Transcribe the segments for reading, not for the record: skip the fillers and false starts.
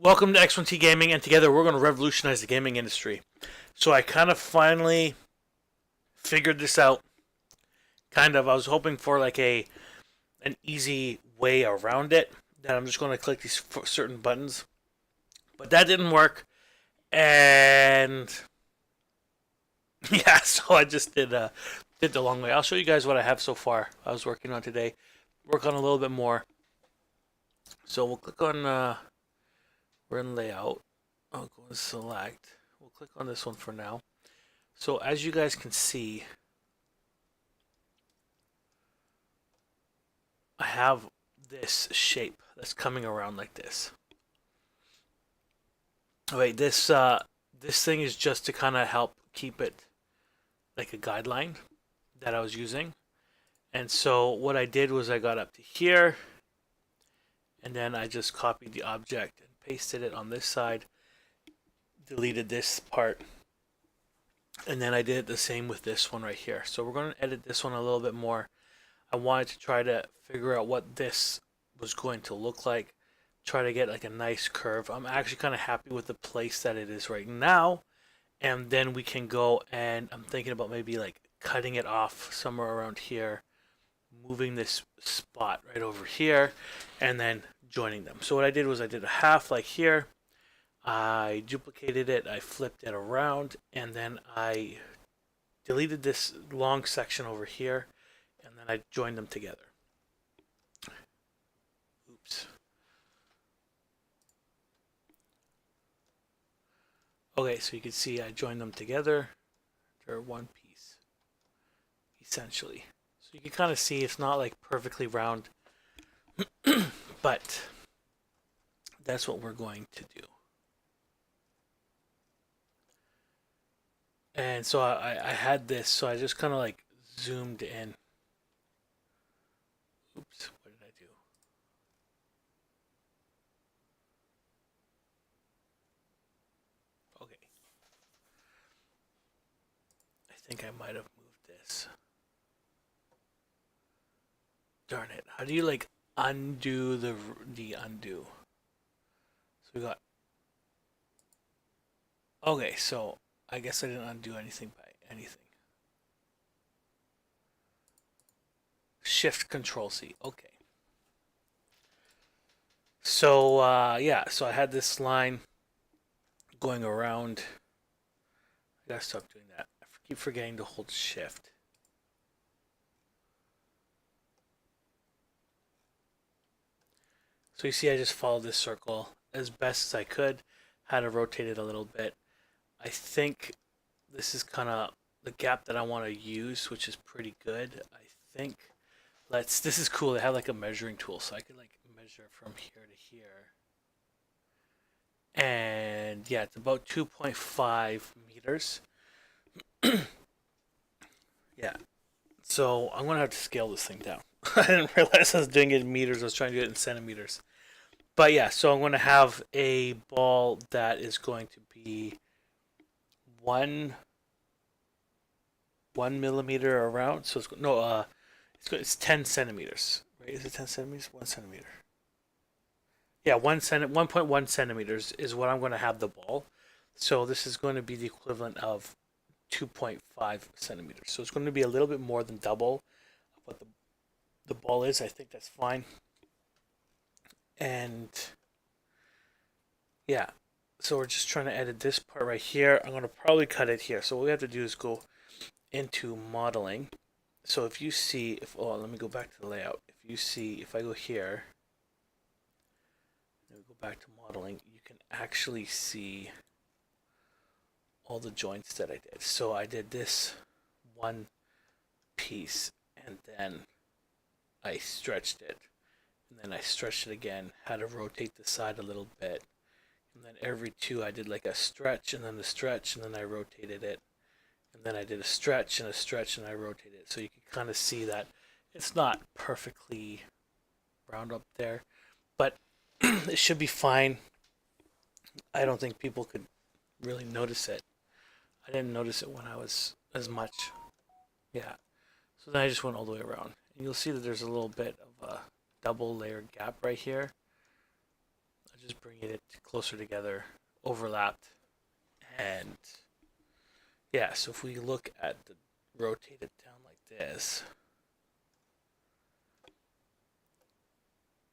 Welcome to X1T Gaming, and together we're going to revolutionize the gaming industry. So I kind of finally figured this out. I was hoping for like an easy way around it. That I'm just going to click these certain buttons, but that didn't work. And yeah, so I just did the long way. I'll show you guys what I have so far. I was working on today. Work on a little bit more. So we'll click on. We're in layout. I'll go and select. We'll click on this one for now. So as you guys can see, I have this shape that's coming around like this. Wait, this thing is just to kind of help keep it like a guideline that I was using. And so what I did was I got up to here, and then I just copied the object and pasted it on this side, deleted this part, and then I did the same with this one right here. So we're going to edit this one a little bit more. I wanted to try to figure out what this was going to look like, try to get like a nice curve. I'm actually kind of happy with the place that it is right now, and then we can go, and I'm thinking about maybe like cutting it off somewhere around here, moving this spot right over here, and then joining them. So what I did was I did a half like here, I duplicated it, I flipped it around, and then I deleted this long section over here, and then I joined them together. Oops. Okay, so you can see I joined them together. They're one piece, essentially. So you can kind of see it's not like perfectly round, but that's what we're going to do. And so I had this, so I just kind of like zoomed in. Oops, what did I do? Okay. I think I might have moved this. Darn it. How do you like undo the undo? So we got. Okay, so I guess I didn't undo anything by anything. Shift Control C. Okay. So yeah, so I had this line going around. I gotta stop doing that. I keep forgetting to hold Shift. So you see, I just followed this circle as best as I could. Had to rotate it a little bit. I think this is kind of the gap that I want to use, which is pretty good. I think this is cool. They have like a measuring tool, so I could like measure from here to here. And yeah, it's about 2.5 meters. Yeah. So I'm gonna have to scale this thing down. I didn't realize I was doing it in meters. I was trying to do it in centimeters. But yeah, so I'm gonna have a ball that is going to be one 1 millimeter around. So it's no it's 10 centimeters. Right? Is it 10 centimeters? 1 centimeter. Yeah, 1.1 centimeters is what I'm going to have the ball. So this is going to be the equivalent of 2.5 centimeters. So it's going to be a little bit more than double what the ball is. I think that's fine. And yeah, so we're just trying to edit this part right here. I'm going to probably cut it here. So what we have to do is go into modeling. So if you see, let me go back to the layout. If you see, if I go here, and we go back to modeling, you can actually see all the joints that I did. So I did this one piece, and then I stretched it, and then I stretched it again, had to rotate the side a little bit, and then every two I did like a stretch, and then the stretch, and then I rotated it, and then I did a stretch and a stretch, and I rotated it. So you can kind of see that it's not perfectly round up there, but it should be fine. I don't think people could really notice it. I didn't notice it when I was as much. Yeah. So then I just went all the way around. And you'll see that there's a little bit of a double layer gap right here. just bringing it closer together, overlapped, and yeah. So if we look at the rotate it down like this,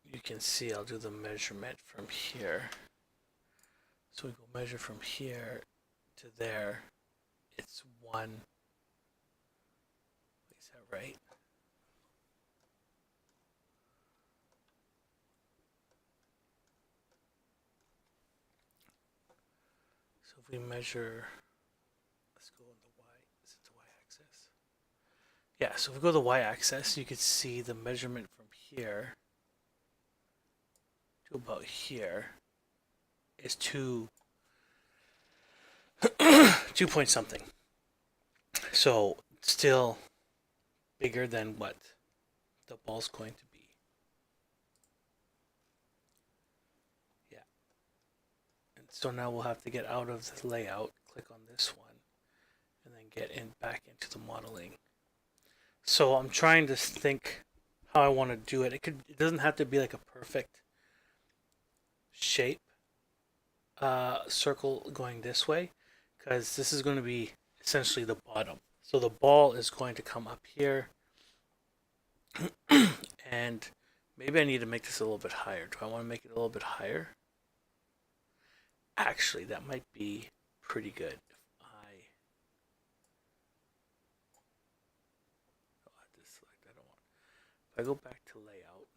you can see I'll do the measurement from here. So we go measure from here to there. It's one. Is that right? So if we measure, let's go on the y. Is it the y-axis? Yeah. So if we go to the y-axis, you can see the measurement from here to about here is 2 point something. So still bigger than what the ball's going to be. Yeah. And so now we'll have to get out of the layout, click on this one, and then get in back into the modeling. So I'm trying to think how I want to do it. It doesn't have to be like a perfect shape circle going this way, because this is going to be essentially the bottom. So the ball is going to come up here, and maybe I need to make this a little bit higher. Do I want to make it a little bit higher? Actually, that might be pretty good. If I go back to layout,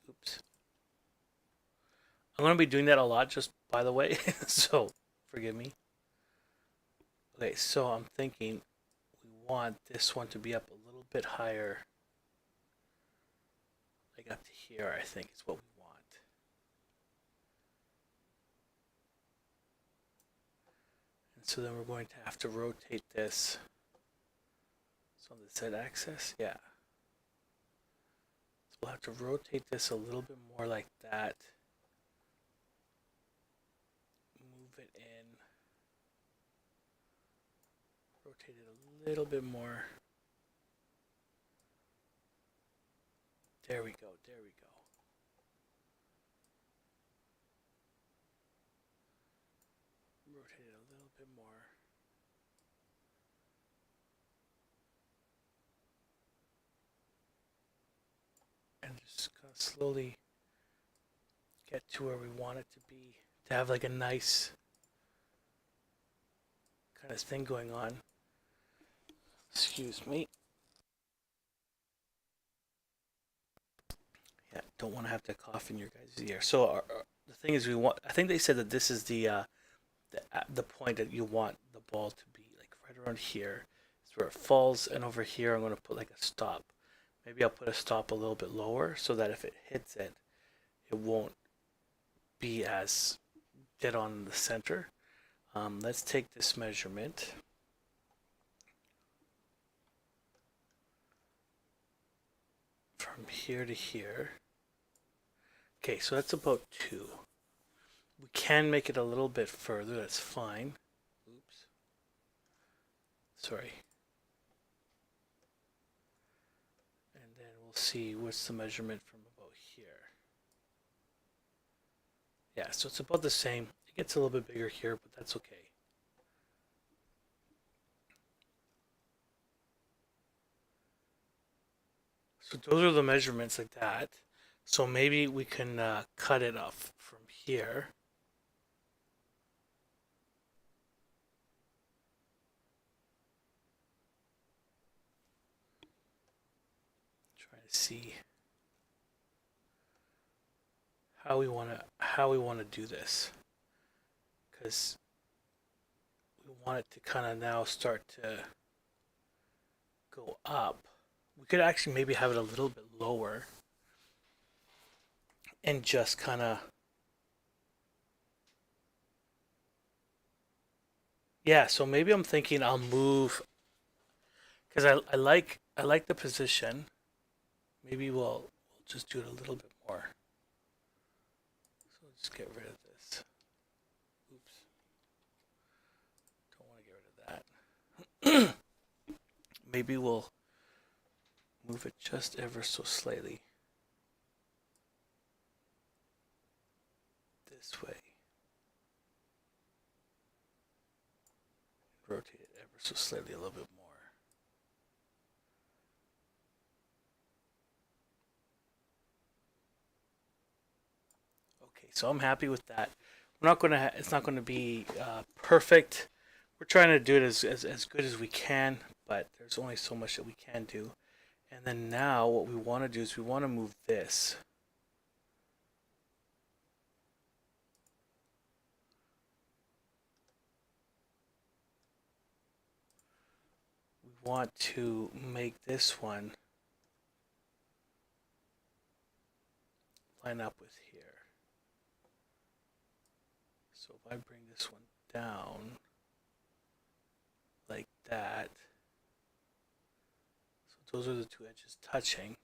oops. I'm going to be doing that a lot, just by the way, so forgive me. Okay, so I'm thinking we want this one to be up a little bit higher, like up to here, I think is what we want. And so then we're going to have to rotate this. So on the z-axis, yeah. So we'll have to rotate this a little bit more like that. Move it in. Rotate it a little bit more. There we go, there we go. Rotate it a little bit more. And just kind of slowly get to where we want it to be, to have like a nice kind of thing going on. Excuse me. Yeah, don't want to have to cough in your guys' ear. So the thing is, we want. I think they said that this is the point that you want the ball to be, like right around here. It's where it falls, and over here I'm going to put like a stop. Maybe I'll put a stop a little bit lower so that if it hits it, it won't be as dead on in the center. Let's take this measurement. From here to here. Okay, so that's about 2. We can make it a little bit further, that's fine. Oops. Sorry. And then we'll see what's the measurement from about here. Yeah, so it's about the same. It gets a little bit bigger here, but that's okay. So those are the measurements like that. So maybe we can cut it off from here. Try to see how we want to do this, because we want it to kind of now start to go up. We could actually maybe have it a little bit lower and just kind of, yeah, so maybe I'm thinking I'll move, because I like the position. Maybe we'll just do it a little bit more. So let's get rid of this. Oops. Don't want to get rid of that. Maybe we'll move it just ever so slightly. this way. Rotate it ever so slightly a little bit more. Okay, so I'm happy with that. We're not gonna. It's not gonna be perfect. We're trying to do it as good as we can, but there's only so much that we can do. And then now what we want to do is we want to move this. We want to make this one line up with here. So if I bring this one down like that, so those are the two edges touching.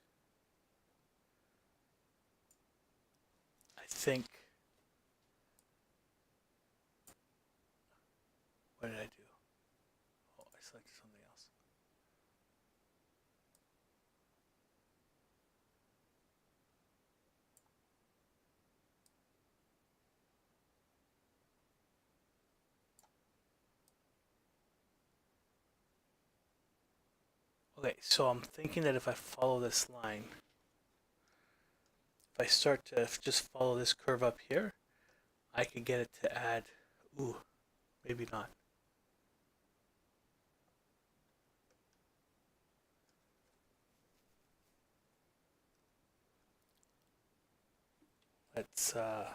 I think, what did I do? Oh, I selected something else. Okay, so I'm thinking that if I follow this line, if I start to just follow this curve up here, I could get it to add, ooh, maybe not. Let's undo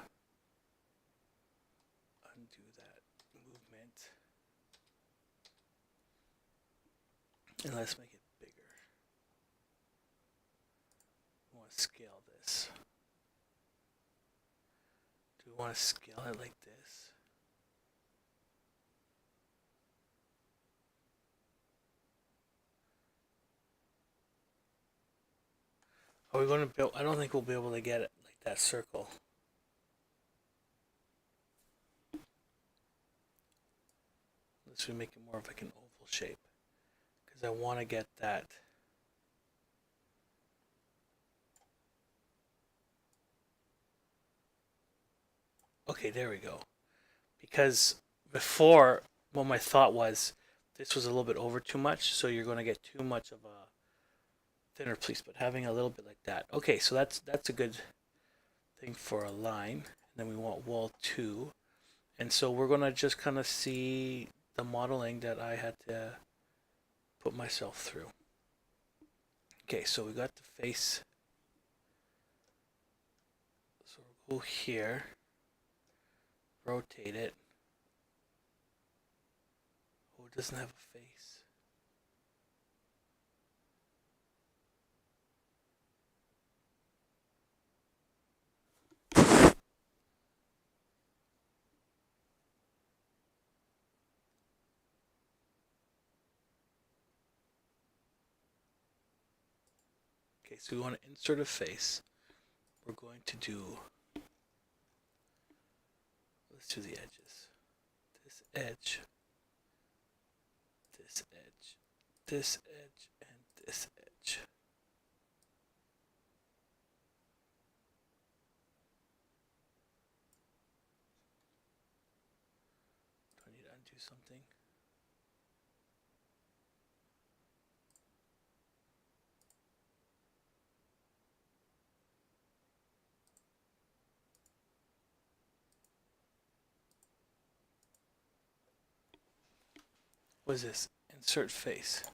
that movement. And let's make it bigger. We want to scale this. Do we want to scale it like this? Are we going to build? I don't think we'll be able to get it like that circle. Let's make it more of like an oval shape. Because I want to get that. Okay, there we go. Because before, what my thought was, this was a little bit over too much, so you're going to get too much of a thinner piece, but having a little bit like that. Okay, so that's a good thing for a line. And then we want wall 2. And so we're going to just kind of see the modeling that I had to put myself through. Okay, so we got the face. So we'll go here, rotate it. Oh, it doesn't have a face. Okay, so we want to insert a face. We're going to do, let's do the edges. This edge, this edge, this edge, and this edge. Do I need to undo something? What is this? Insert face.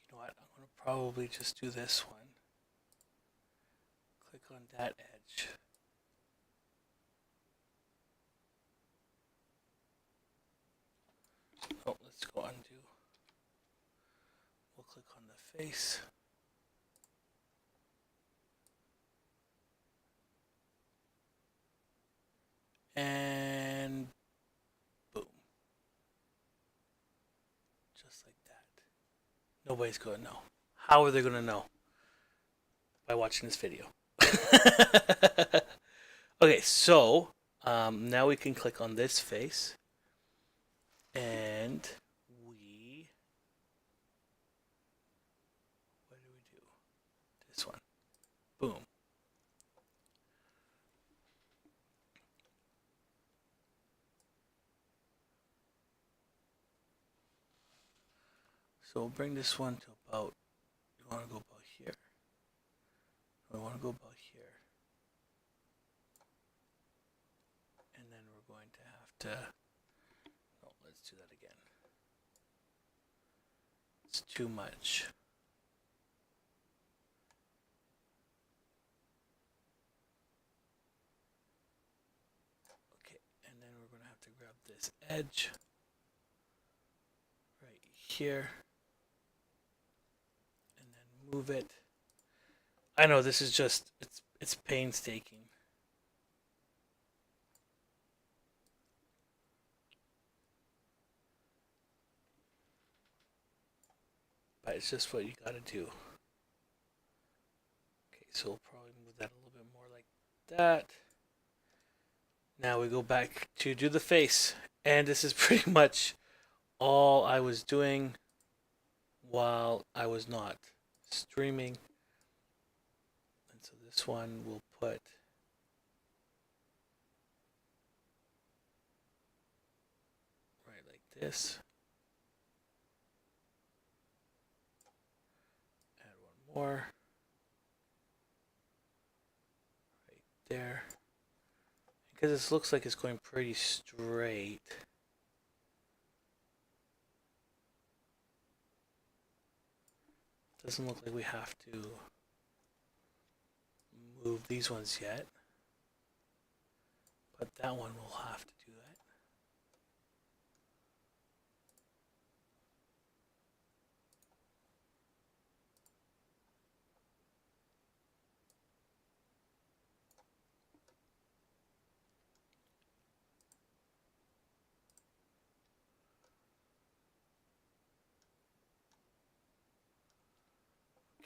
You know what? I'm going to probably just do this one. Click on that edge. Oh, let's go undo. We'll click on the face. And boom. Just like that. Nobody's going to know. How are they going to know? By watching this video. Okay, so now we can click on this face and we. What do? This one. Boom. So we'll bring this one to about. You want to go about here? We want to go about here. And then we're going to have to. No, let's do that again. It's too much. Okay, and then we're going to have to grab this edge right here and then move it. I know this is just it's painstaking. But it's just what you gotta do. Okay, so we'll probably move that a little bit more like that. Now we go back to do the face. And this is pretty much all I was doing while I was not streaming. And so this one we'll put right like this. Add one more. Right there. Because this looks like it's going pretty straight. Doesn't look like we have to move these ones yet. But that one will have to do that.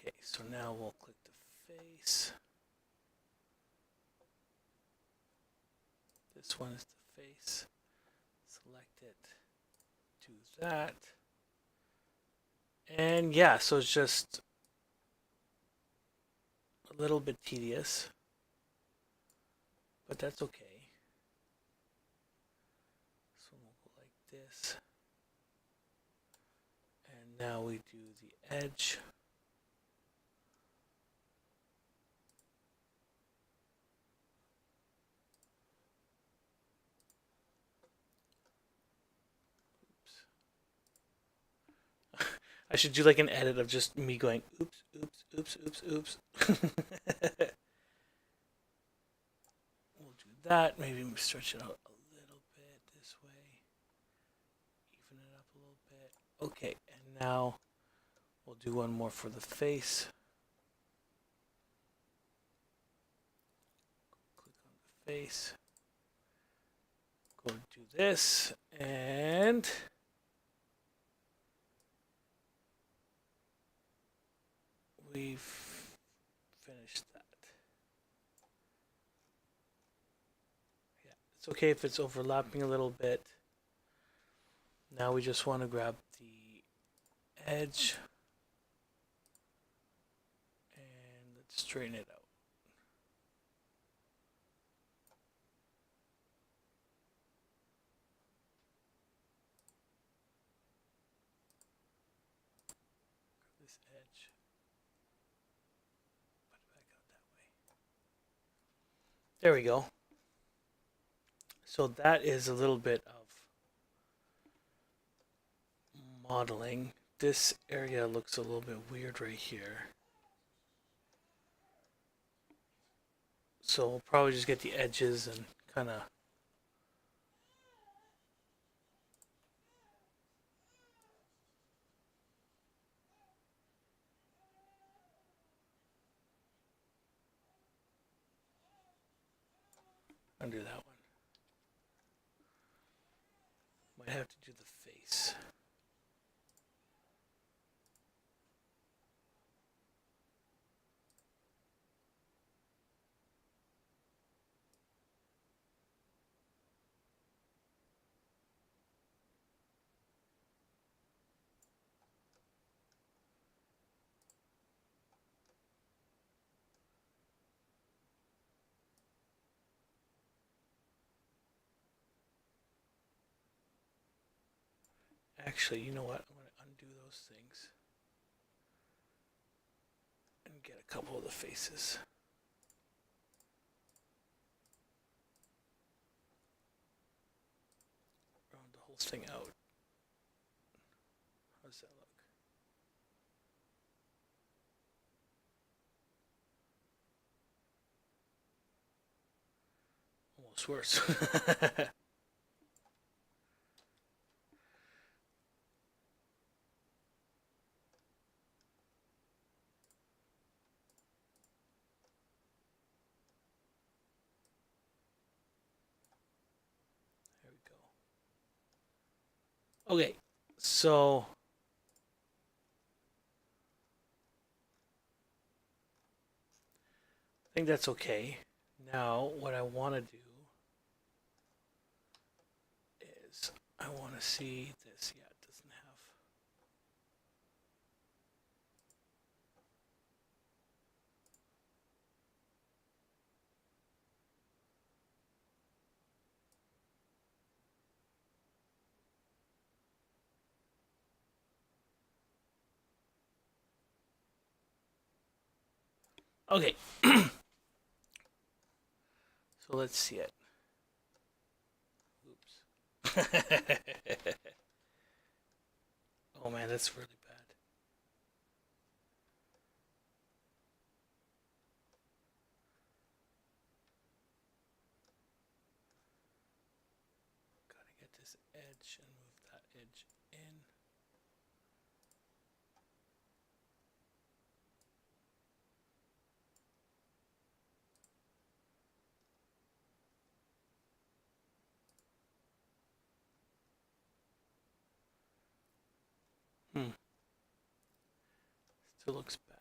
Okay, so now we'll click the face. This one is the face. Select it. Do that. And yeah, so it's just a little bit tedious. But that's okay. So we'll go like this. And now we do the edge. I should do like an edit of just me going, oops, oops, oops, oops, oops. We'll do that. Maybe stretch it out a little bit this way. Even it up a little bit. Okay, and now we'll do one more for the face. Click on the face. Go do this, and we've finished that. Yeah, it's okay if it's overlapping a little bit. Now we just want to grab the edge and let's straighten it out. This edge. Put it back out that way. There we go. So that is a little bit of modeling. This area looks a little bit weird right here. So we'll probably just get the edges and kind of undo that one. Might have to do the face. Actually, you know what? I'm going to undo those things and get a couple of the faces. Round the whole thing out. How does that look? Almost worse. There we go. Okay, so I think that's okay. Now, what I want to do is I want to see this. Yeah, it doesn't have. Okay, so let's see it. Oops. Oh man, that's really bad. Gotta get this edge and move that edge in. Hmm. Still looks bad.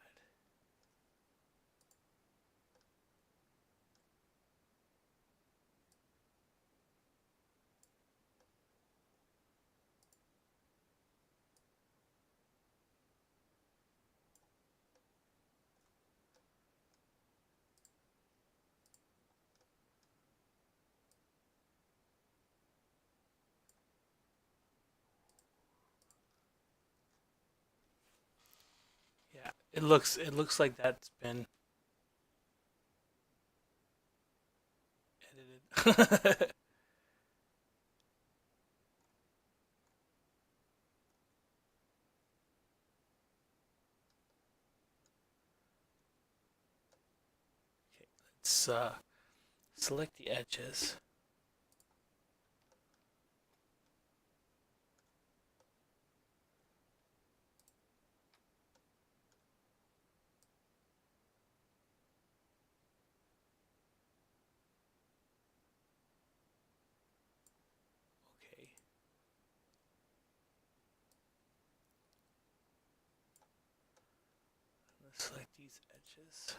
Yeah, it looks like that's been edited. Okay, let's select the edges. Okay. Let's select these edges.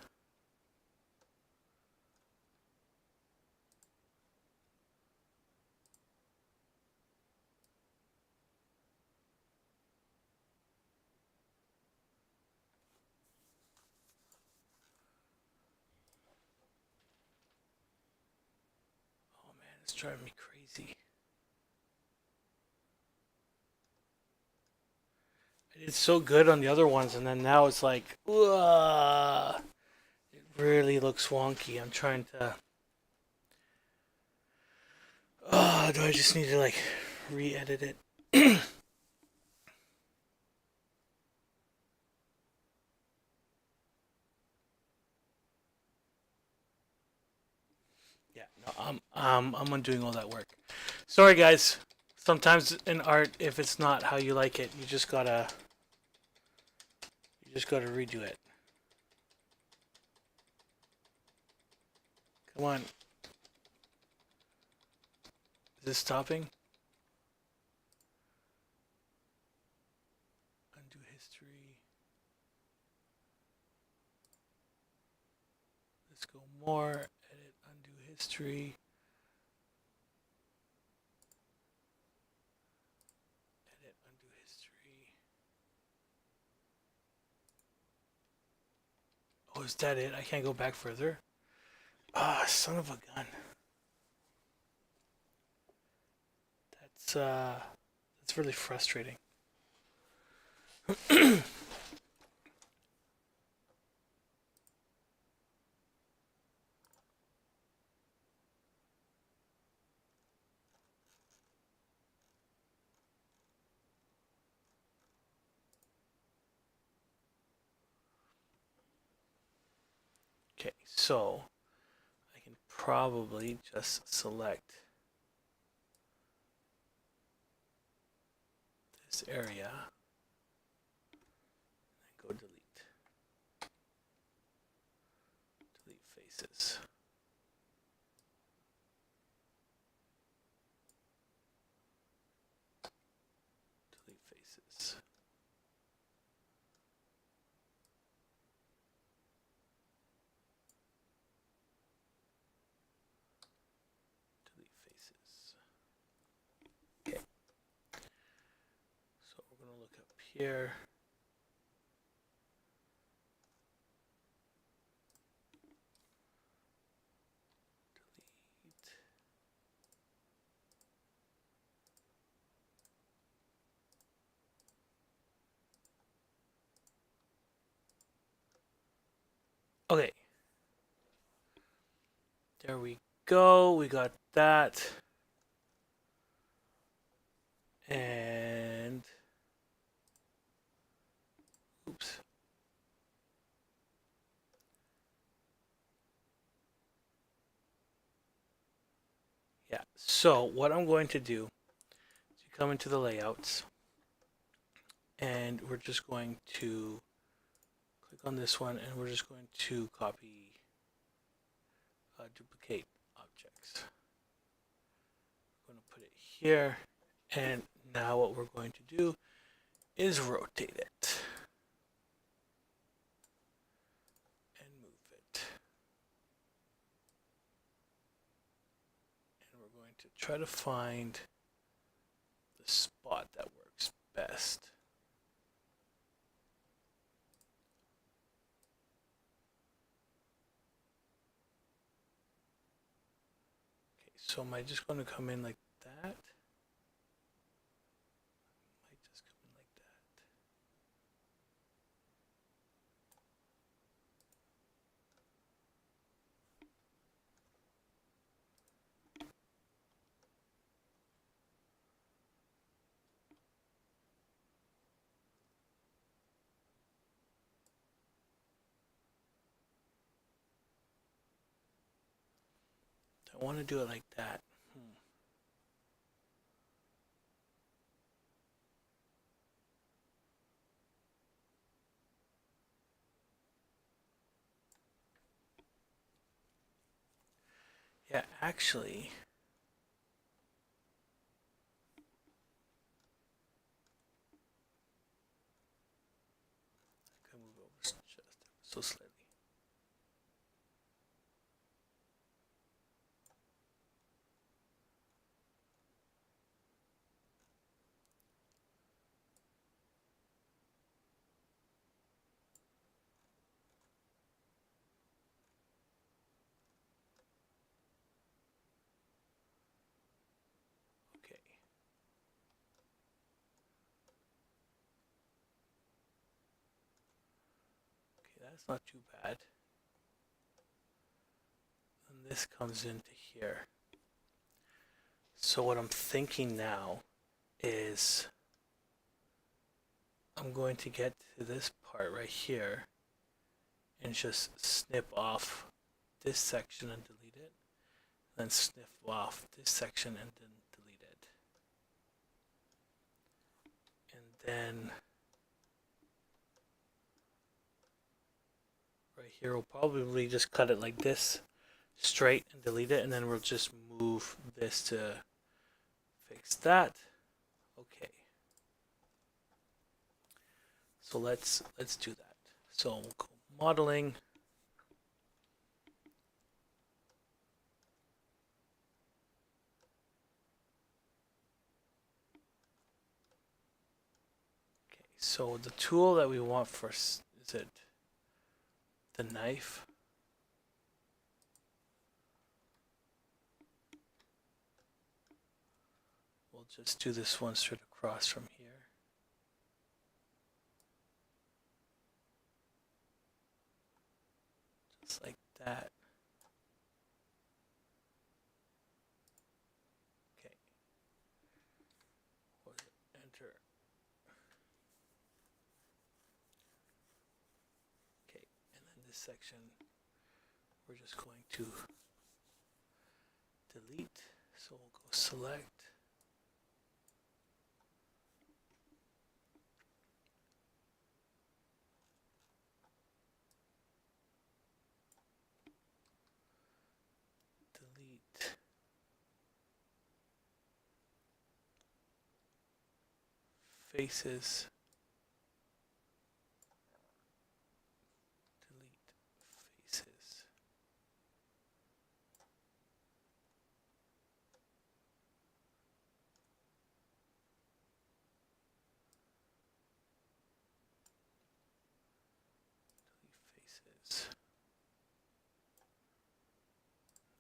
Oh man, it's driving me crazy. I did so good on the other ones, and then now it's like, it really looks wonky. I'm trying to. Oh, do I just need to like re-edit it? Yeah, no, I'm undoing all that work. Sorry, guys. Sometimes in art, if it's not how you like it, you just gotta redo it. Come on, is this stopping? Undo history. Let's go more. Edit, undo history. Edit, undo history. Oh, is that it? I can't go back further. Ah, son of a gun. That's It's really frustrating. Okay, so I can probably just select this area and go delete. Delete faces. Delete faces. Delete faces. Okay. So we're going to look up here. Delete. Okay. There we go. We got that. And oops. Yeah. So what I'm going to do is you come into the layouts and we're just going to click on this one and we're just going to copy duplicate objects. We're going to put it here, and now what we're going to do is rotate it and move it. And we're going to try to find the spot that works best. Okay, so am I just going to come in like that? Might just come in like that. I want to do it like that. Yeah, actually, I can move over just so slightly. Okay. Okay, that's not too bad. And this comes into here. So what I'm thinking now is I'm going to get to this part right here and just snip off this section and delete it, then snip off this section and then delete it. And then right here we'll probably just cut it like this, straight, and delete it, and then we'll just move this to fix that. Okay. So let's do that. So we'll go modeling. Okay, so the tool that we want first, is it the knife? We'll just do this one straight across from here. Just like that. Okay. Enter. Okay, and then this section we're just going to delete. So we'll go select. Delete. Faces. Delete faces. Delete faces.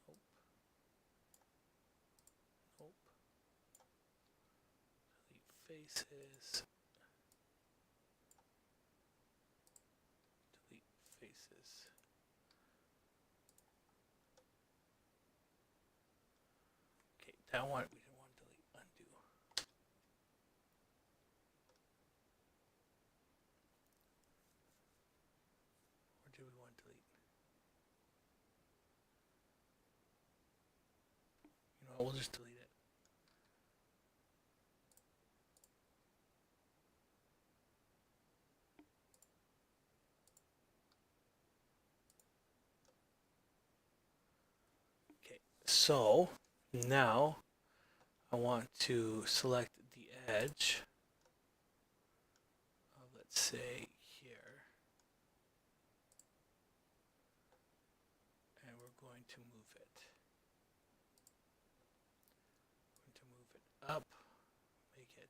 Nope. Nope. Delete faces. Delete faces. Okay, that one we didn't want to delete. Undo. Or do we want to delete? You know what, we'll just delete it. Okay, so now I want to select the edge of, let's say, here. And we're going to move it. We're going to move it up, make it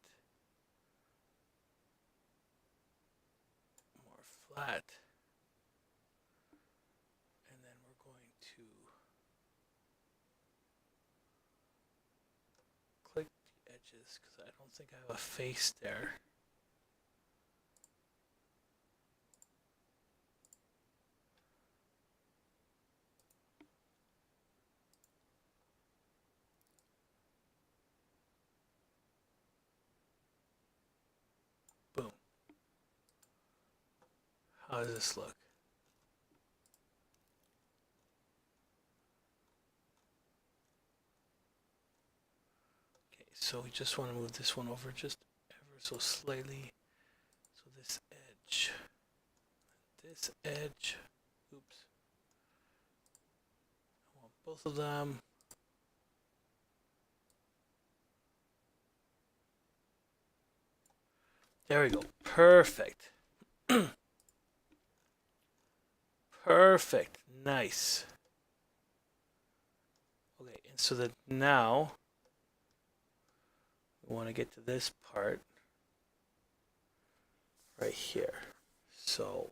more flat. And then we're going to click the edges because I don't think I have a face there. Boom. How does this look? Okay, so we just want to move this one over just ever so slightly. So this edge, oops. I want both of them. There we go. Perfect. Perfect. Nice. Okay, and so that now we want to get to this part right here. So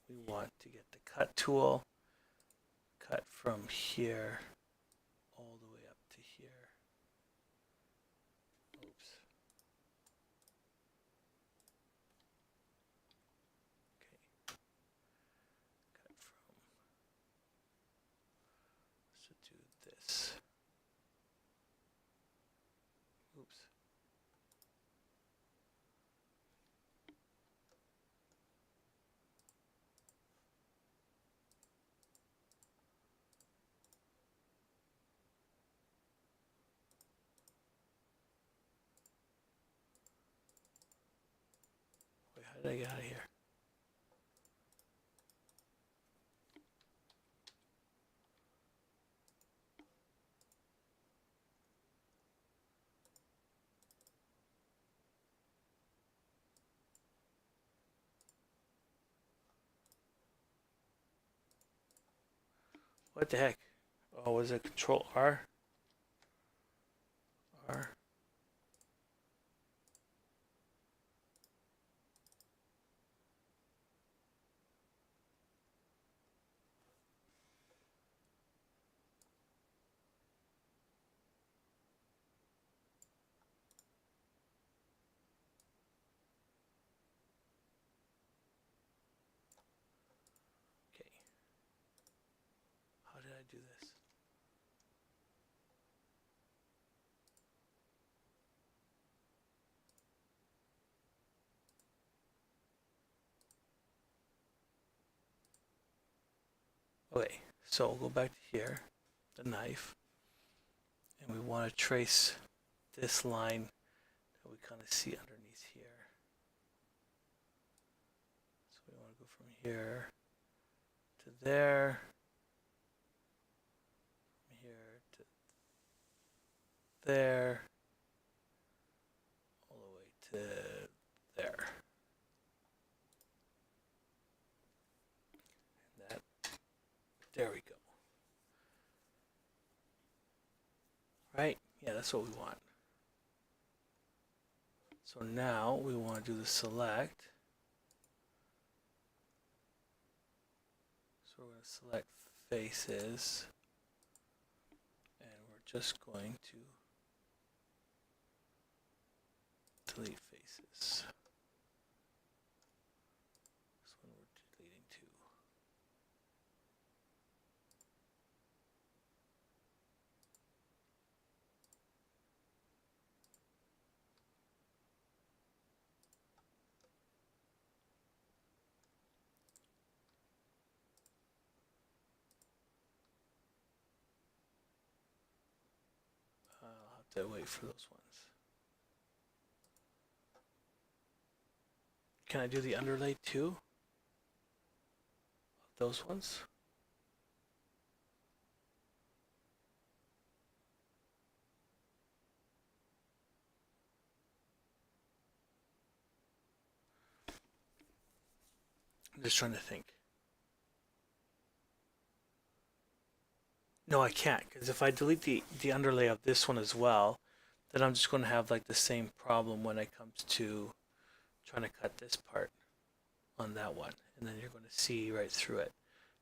we want to get the cut tool, cut from here all the way up to here. Oops. Okay. Cut from, let's do this. Oops. Wait, how did I get out of here? What the heck? Oh, was it Control R? R. do this. Okay, so we'll go back to here, the knife, and we want to trace this line that we kind of see underneath here. So we want to go from here to there, from here to there, all the way to there. And that, there we go. Right? Yeah, that's what we want. So now we want to do the select. So we're going to select faces, and we're just going to delete faces. This one we're deleting too. I'll have to wait for those ones. Can I do the underlay too? Those ones? I'm just trying to think. No, I can't, because if I delete the underlay of this one as well, then I'm just going to have like the same problem when it comes to trying to cut this part on that one. And then you're going to see right through it.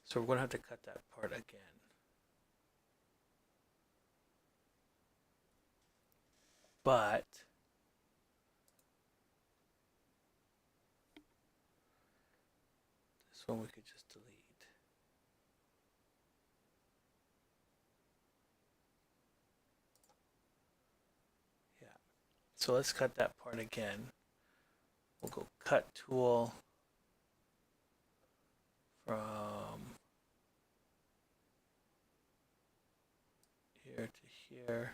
So we're going to have to cut that part again. But this one we could just delete. Yeah. So let's cut that part again. We'll go cut tool from here to here,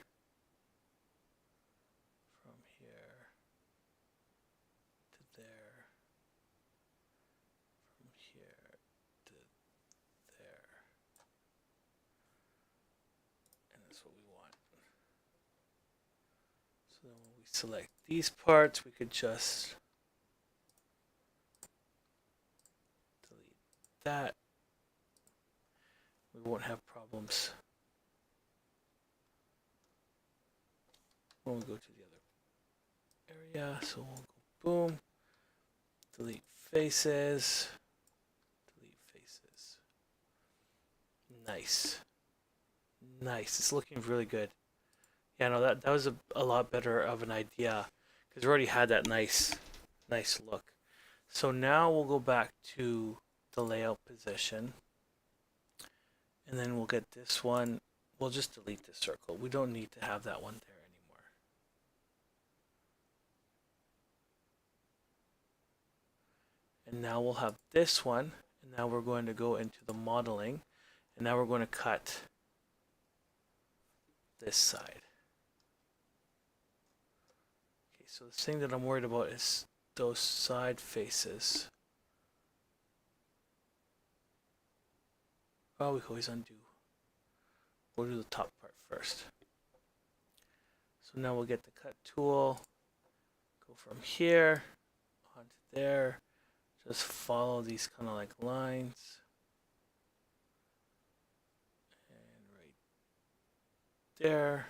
from here to there, from here to there, and that's what we want. So then when we select these parts, we could just delete that. We won't have problems when we go to the other area. So we'll go boom, delete faces, delete faces. Nice. Nice. It's looking really good. Yeah, no, that was a lot better of an idea because we already had that nice look. So now we'll go back to the layout position, and then we'll get this one. We'll just delete this circle. We don't need to have that one there anymore. And now we'll have this one, and now we're going to go into the modeling, and now we're going to cut this side. Okay, so the thing that I'm worried about is those side faces. Oh, we can always undo. We'll do the top part first. So now we'll get the cut tool, go from here onto there, just follow these kind of like lines. And right there.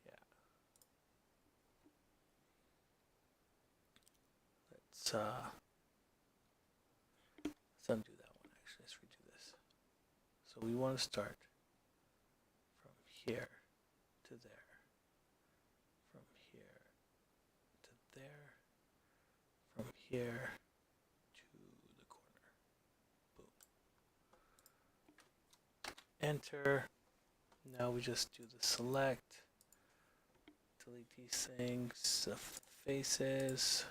Yeah. Let's undo that one actually. Let's redo this. So we want to start from here to there, from here to there, from here to the corner. Boom. enter. Now we just do the select, delete these things, the faces.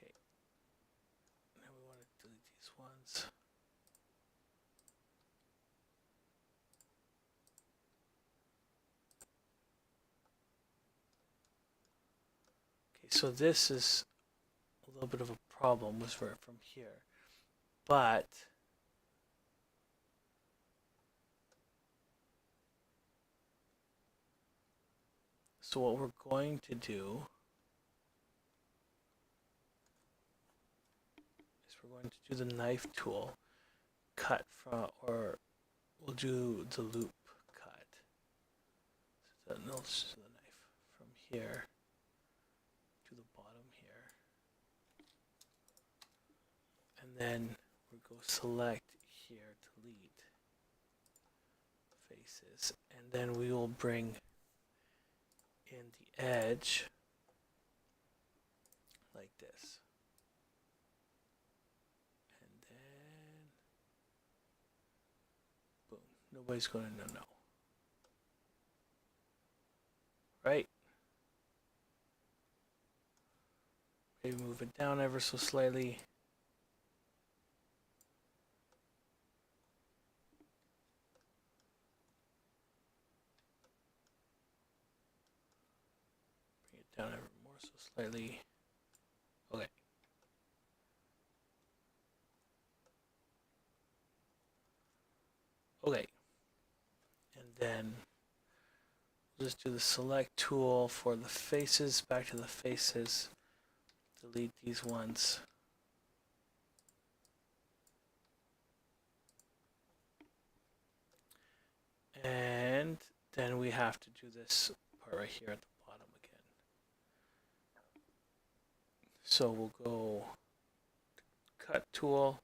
Okay, now we want to delete these ones. Okay, so this is a little bit of a problem was from here, but so what we're going to do is we're going to do the knife tool, cut from, or we'll do the loop cut. So that notes the knife from here to the bottom here, and then we go select here, delete faces, and then we will bring in the edge like this, and then boom, nobody's going to know, right? Maybe move it down ever so slightly. Bring it down ever more so slightly. Okay. Okay. And then we'll just do the select tool for the faces, back to the faces, delete these ones. And then we have to do this part right here at the bottom again. So we'll go cut tool.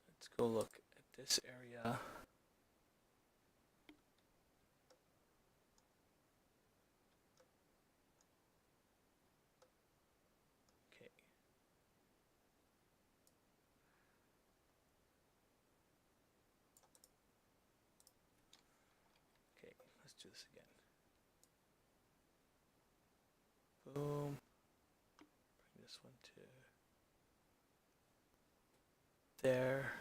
Let's go look at this area. Okay. Okay, let's do this again. Boom. Bring this one to there.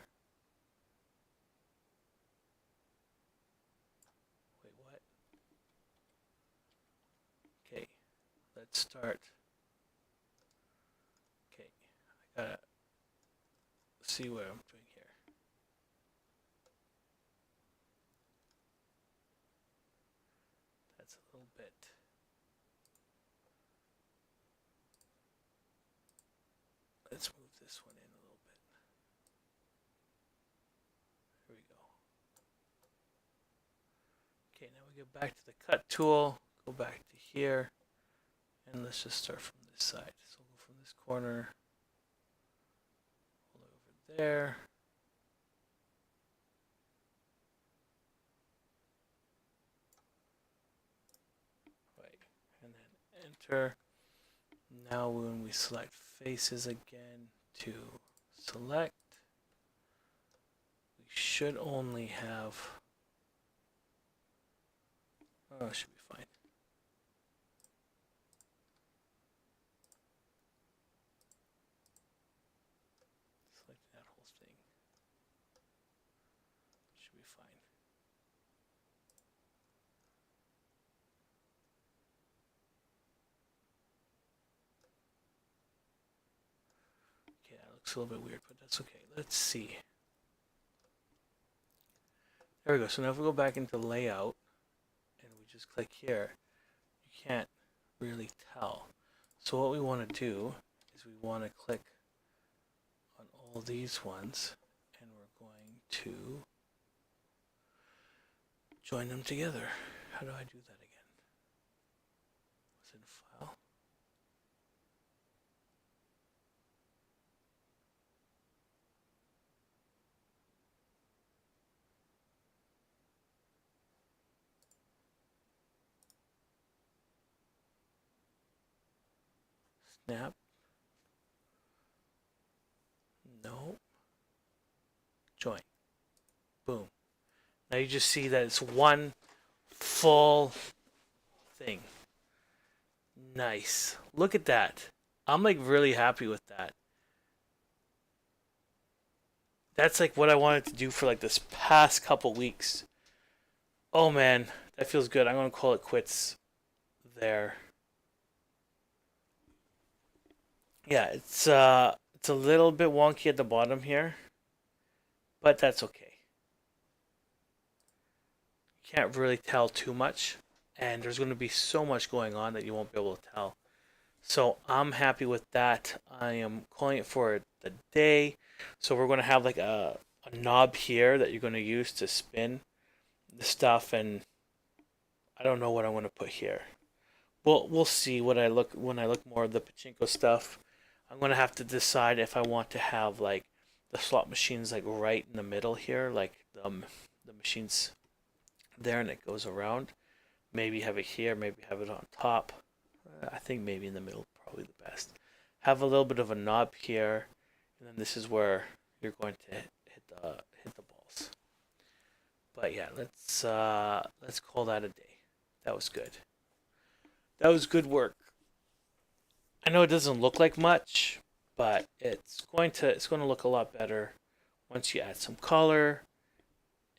Wait, what? Okay, let's start. Okay, I gotta see what I'm doing here. That's a little bit. Let's move this one in a little bit. Here we go. Okay, now we go back to the cut tool, go back to here, and let's just start from this side. So we'll go from this corner, all the way over there. Right, and then enter. Now when we select faces again to select, we should only have, oh, it should be fine. Select that whole thing. Should be fine. Okay, that looks a little bit weird, but that's okay. Let's see. There we go. So now if we go back into layout and we just click here, you can't really tell. So what we want to do is we want to click on all these ones and we're going to join them together. How do I do that again? Was it file? Snap. No. Join. Boom. Now you just see that it's one full thing. Nice. Look at that. I'm like really happy with that. That's like what I wanted to do for like this past couple weeks. Oh man, that feels good. I'm gonna call it quits there. Yeah, it's a little bit wonky at the bottom here, but that's okay. You can't really tell too much, and there's going to be so much going on that you won't be able to tell. So I'm happy with that. I am calling it for the day. So we're going to have like a knob here that you're going to use to spin the stuff, and I don't know what I'm going to put here. We'll see what I look when I look more at the pachinko stuff. I'm going to have to decide if I want to have like the slot machines like right in the middle here, like the machines there, and it goes around. Maybe have it here, maybe have it on top. I think maybe in the middle probably the best. Have a little bit of a knob here, and then this is where you're going to hit the balls. But yeah, let's call that a day. That was good. That was good work. I know it doesn't look like much, but it's going to look a lot better once you add some color.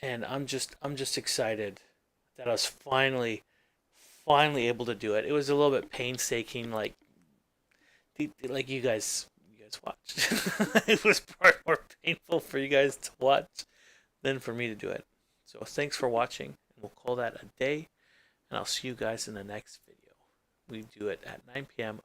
And I'm just excited that I was finally able to do it. It was a little bit painstaking, like you guys watched. It was far more painful for you guys to watch than for me to do it. So thanks for watching, and we'll call that a day. And I'll see you guys in the next video. We do it at 9 p.m.